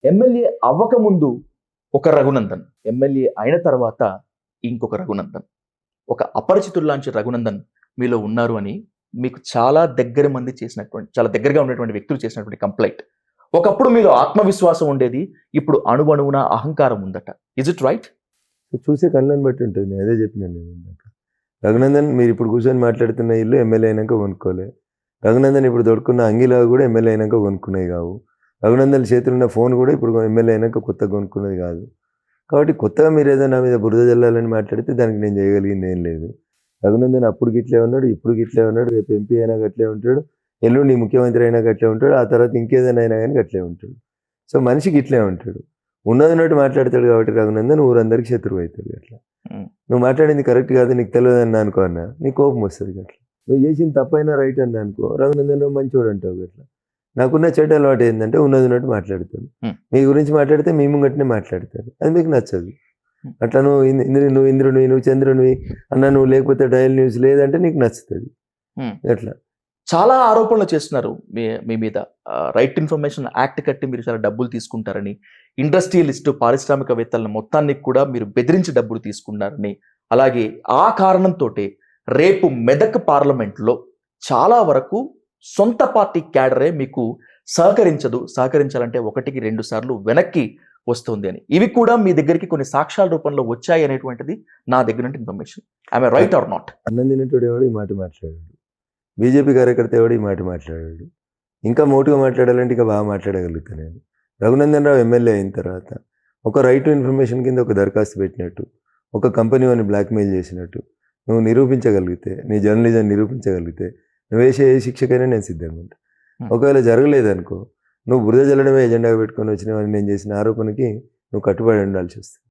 MLA అవ్వకముందు ఒక Raghunandan, MLA అయిన తర్వాత ఇంకొక రఘునందన్. ఒక అపరిచితుల్లాంటి రఘునందన్ మీలో ఉన్నారు అని మీకు చాలా దగ్గరగా ఉన్నటువంటి వ్యక్తులు చేసినటువంటి కంప్లైంట్. ఒకప్పుడు మీలో ఆత్మవిశ్వాసం ఉండేది, ఇప్పుడు అణువణువున అహంకారం ఉందట. Is it right? చూసే కళ్ళని బట్టి ఉంటుంది. నేను అదే చెప్పినాను నేను ఇందాక. రఘునందన్ మీరు ఇప్పుడు కూర్చొని మాట్లాడుతున్న ఇల్లు ఎమ్మెల్యే అయినాక కొనుక్కోలే. రఘునందన్ ఇప్పుడు దొరుకున్న అంగిలా కూడా ఎమ్మెల్యే అయినాక కొనుక్కునేవి కావు. రఘునందన్ చేతిలో ఉన్న ఫోన్ కూడా ఇప్పుడు ఎమ్మెల్యే అయినాక కొత్తగా కొనుక్కున్నది కాదు. కాబట్టి కొత్తగా మీరు ఏదో నా మీద బురద జల్లాలని మాట్లాడితే దానికి నేను చేయగలిగింది ఏం లేదు. రఘునందన్ అప్పుడు గిట్లే ఉన్నాడు, ఇప్పుడు గిట్లే ఉన్నాడు, రేపు ఎంపీ అయినా గట్లే ఉంటాడు, ఎల్లుండి ముఖ్యమంత్రి అయినా గట్లే ఉంటాడు, ఆ తర్వాత ఇంకేదైనా అయినా కానీ గట్లే ఉంటాడు. సో మనిషి గిట్లే ఉంటాడు. ఉన్నది ఉన్నట్టు మాట్లాడతాడు కాబట్టి రఘునందన్ ఊరందరికి శత్రువు అవుతాడు. అట్లా నువ్వు మాట్లాడింది కరెక్ట్ కాదు, నీకు తెలియదు అని అనుకో అన్న, నీకు కోపం వస్తుంది. అట్లా నువ్వు చేసింది తప్పైనా రైట్ అని అనుకో, రఘునందన్ మంచోడు అంటావు. అట్లా నాకున్న చెడ్డ అలవాటు ఏంటంటే ఉన్నది ఉన్నట్టు మాట్లాడతాను. మీ గురించి మాట్లాడితే మీ ముంగట్నే మాట్లాడతాను, అది మీకు నచ్చదు. అట్లా నువ్వు ఇంద్రునివి, నువ్వు చంద్రునివి అన్న, నువ్వు లేకపోతే డయల్ న్యూస్ లేదంటే నీకు నచ్చుతుంది. అట్లా చాలా ఆరోపణలు చేస్తున్నారు మీ మీద. రైట్ ఇన్ఫర్మేషన్ యాక్ట్ కట్టి మీరు చాలా డబ్బులు తీసుకుంటారని, ఇండస్ట్రియలిస్ట్ పారిశ్రామికవేత్తలను మొత్తాన్ని కూడా మీరు బెదిరించి డబ్బులు తీసుకున్నారని, అలాగే ఆ కారణంతో రేపు మెదక్ పార్లమెంట్లో చాలా వరకు సొంత పార్టీ క్యాడరే మీకు సహకరించాలంటే 1-2 సార్లు వెనక్కి వస్తుంది అని. ఇవి కూడా మీ దగ్గరికి కొన్ని సాక్ష్యాల రూపంలో వచ్చాయి అనేటువంటిది నా దగ్గర నుండి information. I am right are not? అన్నం తినేటోడు ఎవడు ఈ మాట మాట్లాడాడు, బీజేపీ కార్యకర్త ఎవడు ఈ మాట మాట్లాడాడు. ఇంకా మోటుగా మాట్లాడాలంటే ఇంకా బాగా మాట్లాడగలుగుతాను నేను. రఘునందన్ రావు ఎమ్మెల్యే అయిన తర్వాత ఒక రైట్ టు ఇన్ఫర్మేషన్ కింద ఒక దరఖాస్తు పెట్టినట్టు, ఒక కంపెనీ వాడిని బ్లాక్మెయిల్ చేసినట్టు నువ్వు నిరూపించగలిగితే, నీ జర్నలిజం నిరూపించగలిగితే, నువ్వు వేసే ఏ శిక్షకైనా నేను సిద్ధంగా ఉంటా. ఒకవేళ జరగలేదనుకో, నువ్వు బురద జల్లడమే ఎజెండాగా పెట్టుకొని వచ్చినావని నేను చేసిన ఆరోపణకి నువ్వు కట్టుబడి ఉండాల్సి వస్తుంది.